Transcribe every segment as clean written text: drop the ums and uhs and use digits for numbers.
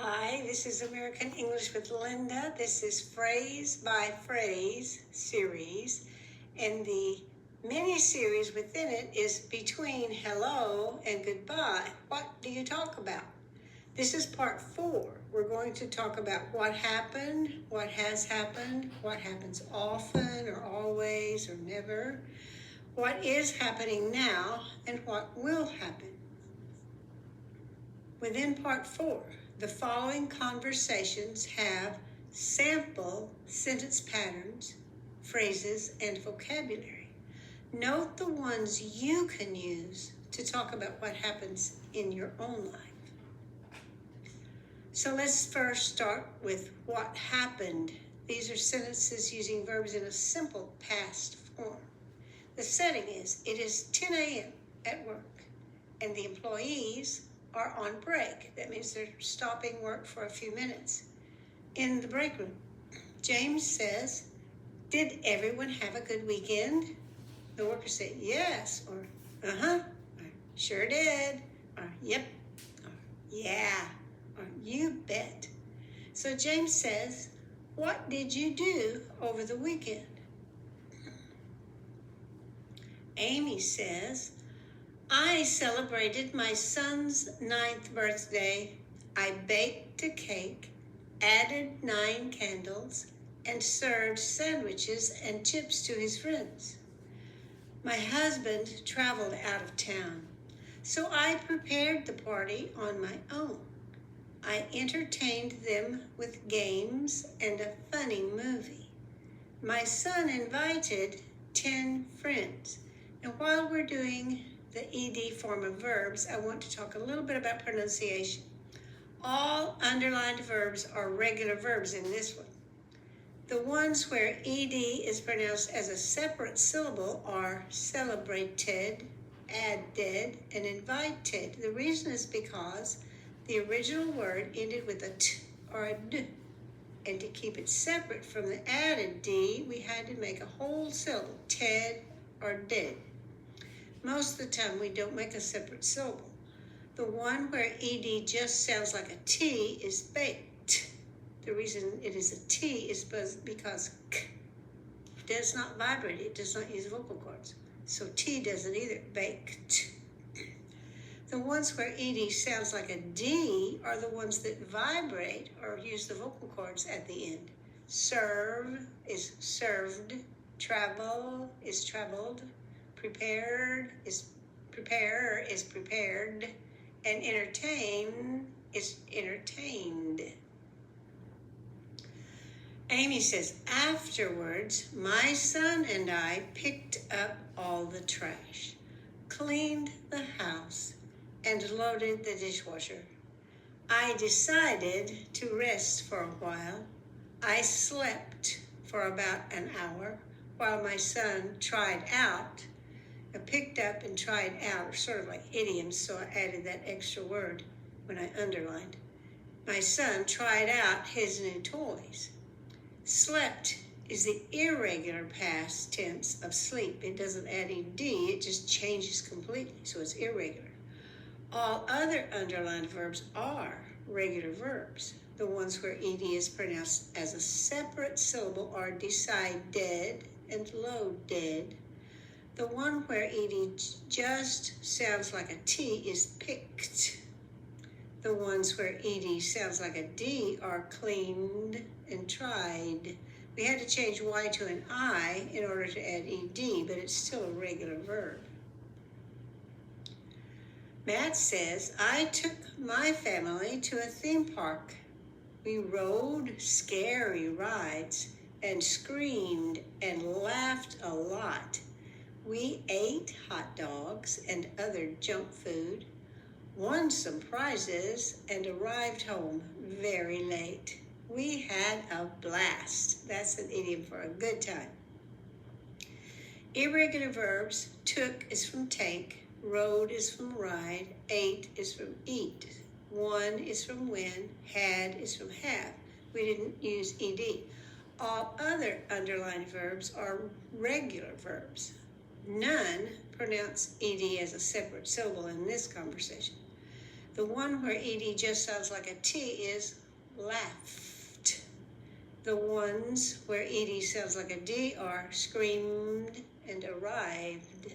Hi, this is American English with Linda. This is Phrase by Phrase series, and the mini series within it is between hello and goodbye. What do you talk about? This is part 4. We're going to talk about what happened, what has happened, what happens often or always or never, what is happening now, and what will happen. Within part 4, the following conversations have sample sentence patterns, phrases, and vocabulary. Note the ones you can use to talk about what happens in your own life. So let's first start with what happened. These are sentences using verbs in a simple past form. The setting is, it is 10 a.m. at work, and the employees are on break. That means they're stopping work for a few minutes. In the break room, James says, "Did everyone have a good weekend?" The workers say, "Yes," or "Uh-huh," or "Sure did," or "Yep," or "Yeah," or "You bet." So James says, "What did you do over the weekend?" Amy says, "I celebrated my son's 9th birthday. I baked a cake, added 9 candles, and served sandwiches and chips to his friends. My husband traveled out of town, so I prepared the party on my own. I entertained them with games and a funny movie. My son invited 10 friends. And while we're doing the ED form of verbs, I want to talk a little bit about pronunciation. All underlined verbs are regular verbs in this one. The ones where ED is pronounced as a separate syllable are celebrated, added, and invited. The reason is because the original word ended with a t or a d. And to keep it separate from the added D, we had to make a whole syllable, ted or did. Most of the time, we don't make a separate syllable. The one where ED just sounds like a T is baked. The reason it is a T is because K does not vibrate. It does not use vocal cords. So T doesn't either, baked. The ones where ED sounds like a D are the ones that vibrate or use the vocal cords at the end. Serve is served. Travel is traveled. Prepare is prepared, and entertain is entertained. Amy says, afterwards, my son and I picked up all the trash, cleaned the house, and loaded the dishwasher. I decided to rest for a while. I slept for about an hour while my son tried out. I picked up and tried out are sort of like idioms, so I added that extra word when I underlined. My son tried out his new toys. Slept is the irregular past tense of sleep. It doesn't add ed, it just changes completely, so it's irregular. All other underlined verbs are regular verbs. The ones where ed is pronounced as a separate syllable are decided and loaded. The one where ed just sounds like a T is picked. The ones where ed sounds like a D are cleaned and tried. We had to change Y to an I in order to add ed, but it's still a regular verb. Matt says, I took my family to a theme park. We rode scary rides and screamed and laughed a lot. We ate hot dogs and other junk food, won some prizes, and arrived home very late. We had a blast. That's an idiom for a good time. Irregular verbs, took is from take, rode is from ride, ate is from eat, won is from win, had is from have. We didn't use ed. All other underlined verbs are regular verbs. None pronounce ed as a separate syllable in this conversation. The one where ed just sounds like a T is laughed. The ones where ed sounds like a D are screamed and arrived.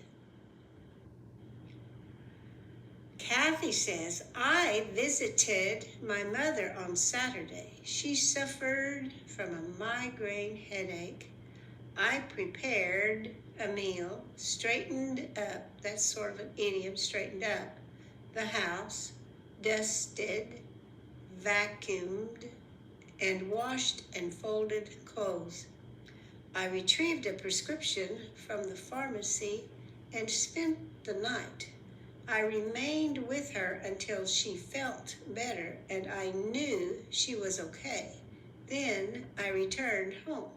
Cathy says, I visited my mother on Saturday. She suffered from a migraine headache. I prepared a meal, straightened up, that's sort of an idiom, straightened up, the house, dusted, vacuumed, and washed and folded clothes. I retrieved a prescription from the pharmacy and spent the night. I remained with her until she felt better and I knew she was okay. Then I returned home.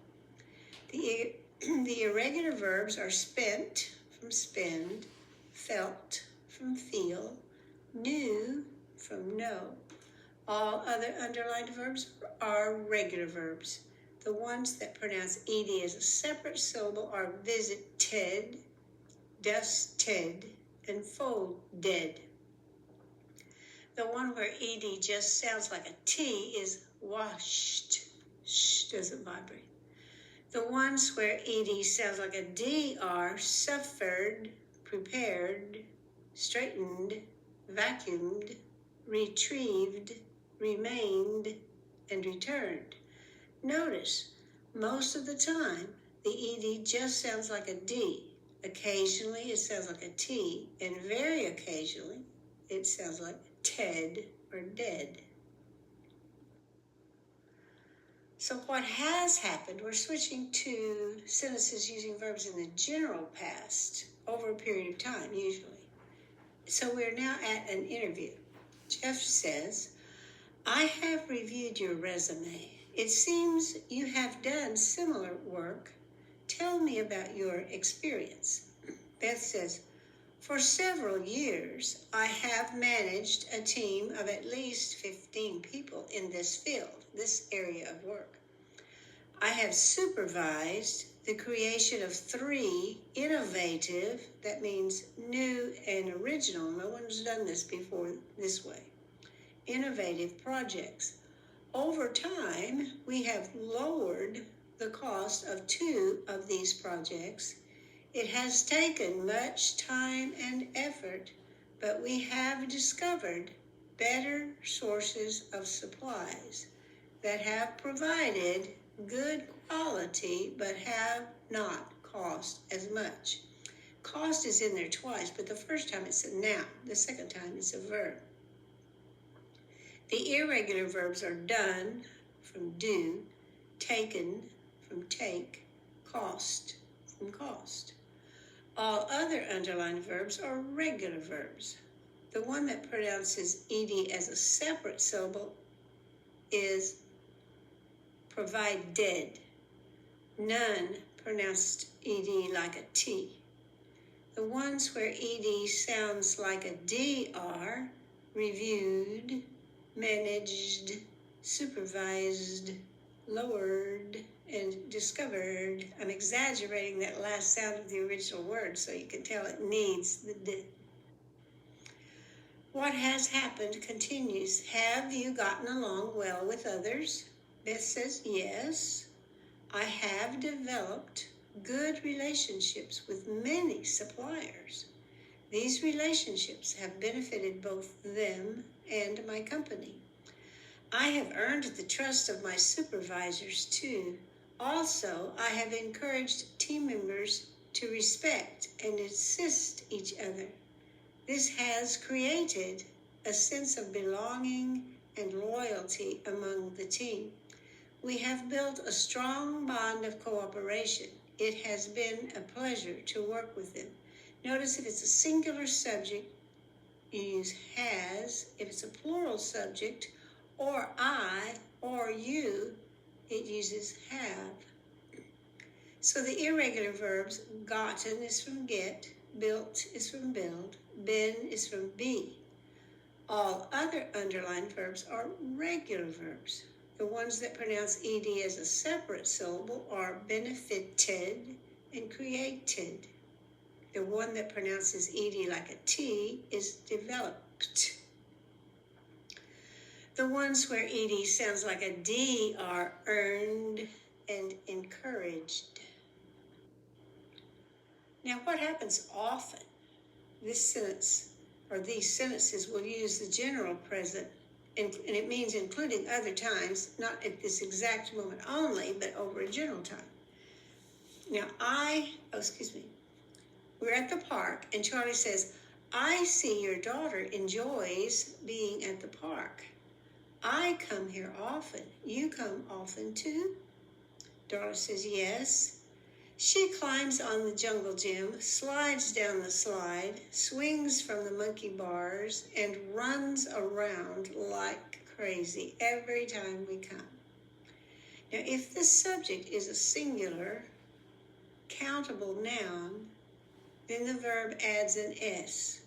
The irregular verbs are spent from spend, felt from feel, knew from know. All other underlined verbs are regular verbs. The ones that pronounce ed as a separate syllable are visited, dusted, and folded. The one where ed just sounds like a T is washed. Shh doesn't vibrate. The ones where ed sounds like a D are suffered, prepared, straightened, vacuumed, retrieved, remained, and returned. Notice, most of the time, the ed just sounds like a D. Occasionally, it sounds like a T, and very occasionally, it sounds like Ted or dead. So what has happened, we're switching to sentences using verbs in the general past over a period of time, usually. So we're now at an interview. Jeff says, I have reviewed your resume. It seems you have done similar work. Tell me about your experience. Beth says, for several years, I have managed a team of at least 15 people in this field, this area of work. I have supervised the creation of 3 innovative, that means new and original, no one's done this before this way, innovative projects. Over time, we have lowered the cost of 2 of these projects. It has taken much time and effort, but we have discovered better sources of supplies that have provided good quality but have not cost as much. Cost is in there twice, but the first time it's a noun, the second time it's a verb. The irregular verbs are done from do, taken from take, cost from cost. All other underlined verbs are regular verbs. The one that pronounces ed as a separate syllable is provided. None pronounced ed like a T. The ones where ed sounds like a D are reviewed, managed, supervised, lowered, and discovered. I'm exaggerating that last sound of the original word so you can tell it needs the D. What has happened continues. Have you gotten along well with others? Beth says yes. I have developed good relationships with many suppliers. These relationships have benefited both them and my company. I have earned the trust of my supervisors too. Also, I have encouraged team members to respect and assist each other. This has created a sense of belonging and loyalty among the team. We have built a strong bond of cooperation. It has been a pleasure to work with them. Notice if it's a singular subject, you use has. If it's a plural subject, or I, or you, it uses have. So the irregular verbs, gotten is from get, built is from build, been is from be. All other underlined verbs are regular verbs. The ones that pronounce ed as a separate syllable are benefited and created. The one that pronounces ed like a T is developed. The ones where ED sounds like a D are earned and encouraged. Now, what happens often? This sentence or these sentences will use the general present, and it means including other times, not at this exact moment only, but over a general time. Now, we're at the park, and Charlie says, I see your daughter enjoys being at the park. I come here often. You come often too? Darla says, yes. She climbs on the jungle gym, slides down the slide, swings from the monkey bars, and runs around like crazy every time we come. Now, if the subject is a singular, countable noun, then the verb adds an S.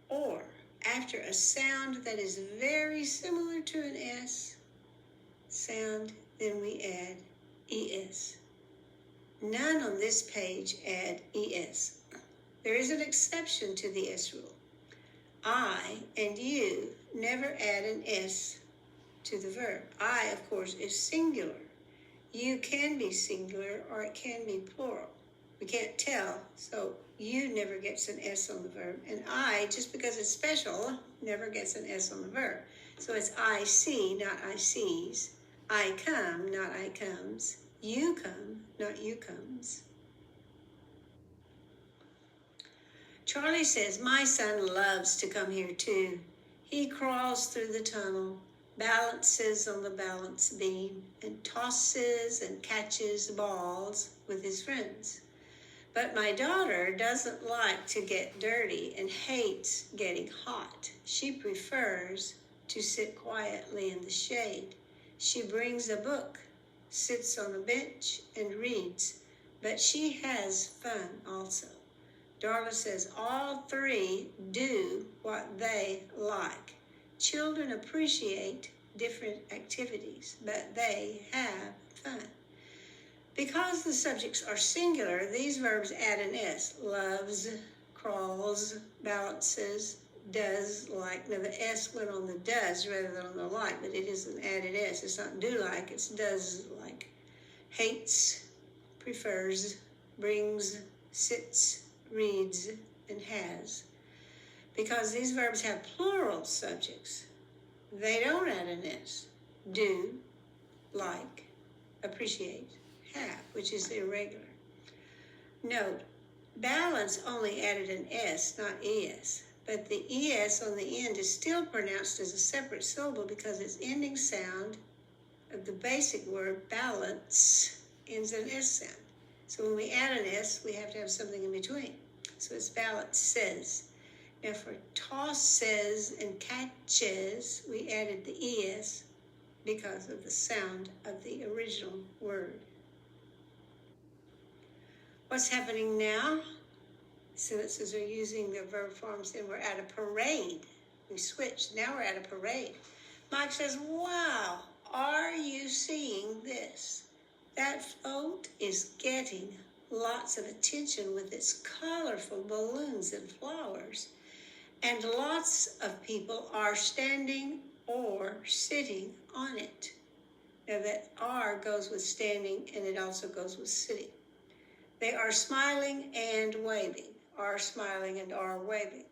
Or, after a sound that is very similar to an S sound, then we add ES. None on this page add ES. There is an exception to the S rule. I and you never add an S to the verb. I, of course, is singular. You can be singular or it can be plural. We can't tell, so you never gets an S on the verb. And I, just because it's special, never gets an S on the verb. So it's I see, not I sees. I come, not I comes. You come, not you comes. Charlie says, my son loves to come here too. He crawls through the tunnel, balances on the balance beam, and tosses and catches balls with his friends. But my daughter doesn't like to get dirty and hates getting hot. She prefers to sit quietly in the shade. She brings a book, sits on a bench, and reads. But she has fun also. Darla says all three do what they like. Children appreciate different activities, but they have fun. Because the subjects are singular, these verbs add an S. Loves, crawls, balances, does like. Now the S went on the does rather than on the like, but it is an added S. It's not do like, it's does like. Hates, prefers, brings, sits, reads, and has. Because these verbs have plural subjects, they don't add an S. Do, like, appreciate, have, which is the irregular. Note, balance only added an S, not ES, but the ES on the end is still pronounced as a separate syllable because its ending sound of the basic word balance ends in an S sound. So when we add an S, we have to have something in between. So it's balances. Now for tosses and catches, we added the ES because of the sound of the original word. What's happening now? Sentences are using their verb forms, and we're at a parade. We switched. Now we're at a parade. Mike says, wow, are you seeing this? That float is getting lots of attention with its colorful balloons and flowers. And lots of people are standing or sitting on it. Now that are goes with standing, and it also goes with sitting. They are smiling and waving. Are smiling and are waving.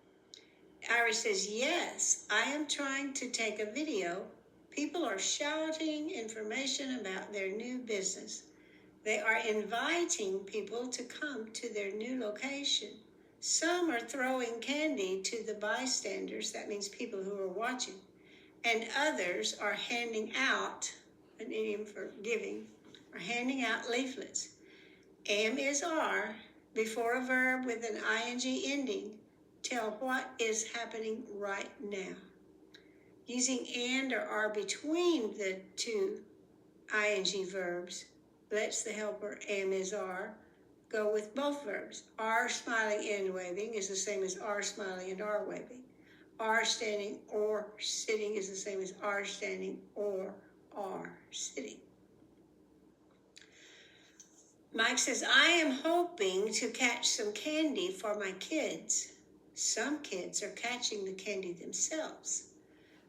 Iris says, yes, I am trying to take a video. People are shouting information about their new business. They are inviting people to come to their new location. Some are throwing candy to the bystanders, that means people who are watching, and others are handing out, an idiom for giving, are handing out leaflets. Am is are, before a verb with an ing ending, tell what is happening right now. Using and or are between the two ing verbs lets the helper am is are go with both verbs. Are smiling and waving is the same as are smiling and are waving. Are standing or sitting is the same as are standing or are sitting. Mike says, I am hoping to catch some candy for my kids. Some kids are catching the candy themselves.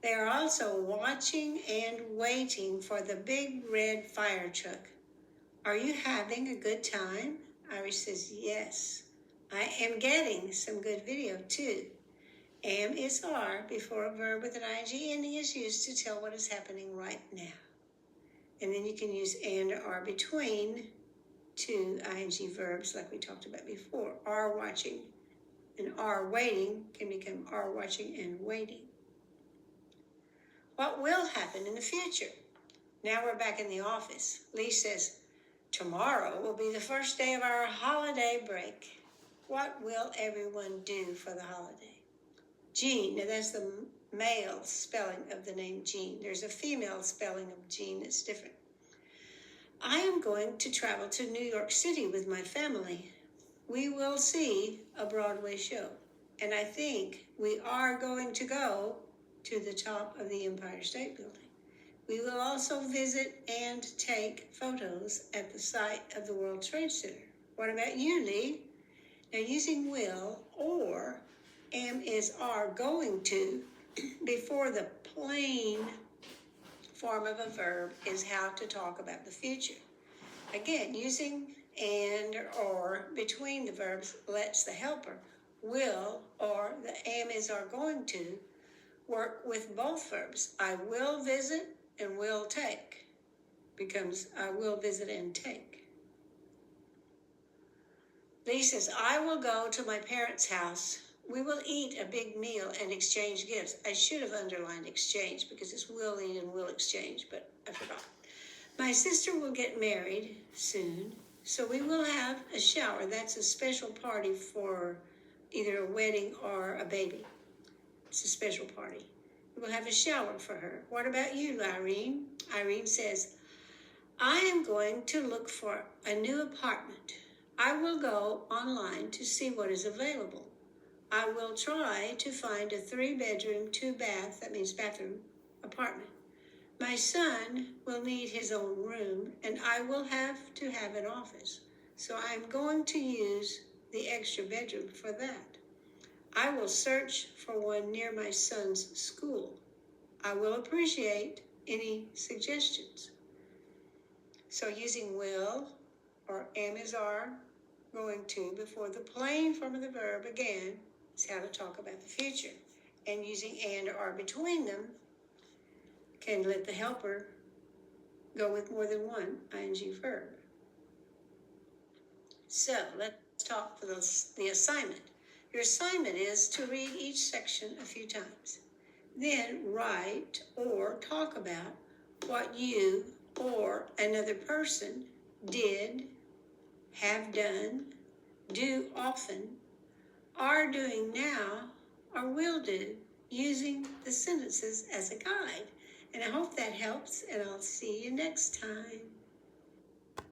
They are also watching and waiting for the big red fire truck. Are you having a good time? Irish says, yes. I am getting some good video too. Am is are before a verb with an ing ending is used to tell what is happening right now. And then you can use and or are between two ing verbs like we talked about before. Are watching and are waiting can become are watching and waiting. What will happen in the future? Now we're back in the office. Lee says, tomorrow will be the first day of our holiday break. What will everyone do for the holiday? Jean, now that's the male spelling of the name Jean. There's a female spelling of Jean that's different. I am going to travel to New York City with my family. We will see a Broadway show. And I think we are going to go to the top of the Empire State Building. We will also visit and take photos at the site of the World Trade Center. What about you, Lee? Now, using will or am is are going to before the plain form of a verb is how to talk about the future. Again, using and or between the verbs lets the helper will or the am is are going to work with both verbs. I will visit and will take becomes I will visit and take. Lee says, I will go to my parents' house. We will eat a big meal and exchange gifts. I should have underlined exchange because it's will eat and will exchange, but I forgot. My sister will get married soon, so we will have a shower. That's a special party for either a wedding or a baby. It's a special party. We will have a shower for her. What about you, Irene? Irene says, I am going to look for a new apartment. I will go online to see what is available. I will try to find a 3-bedroom, 2-bath, that means bathroom, apartment. My son will need his own room, and I will have to have an office. So I'm going to use the extra bedroom for that. I will search for one near my son's school. I will appreciate any suggestions. So using will or am is are going to before the plain form of the verb again is how to talk about the future. And using and or are between them can let the helper go with more than one ing verb. So let's talk for the assignment. Your assignment is to read each section a few times. Then write or talk about what you or another person did, have done, do often, are doing now, or will do, using the sentences as a guide. And I hope that helps, and I'll see you next time.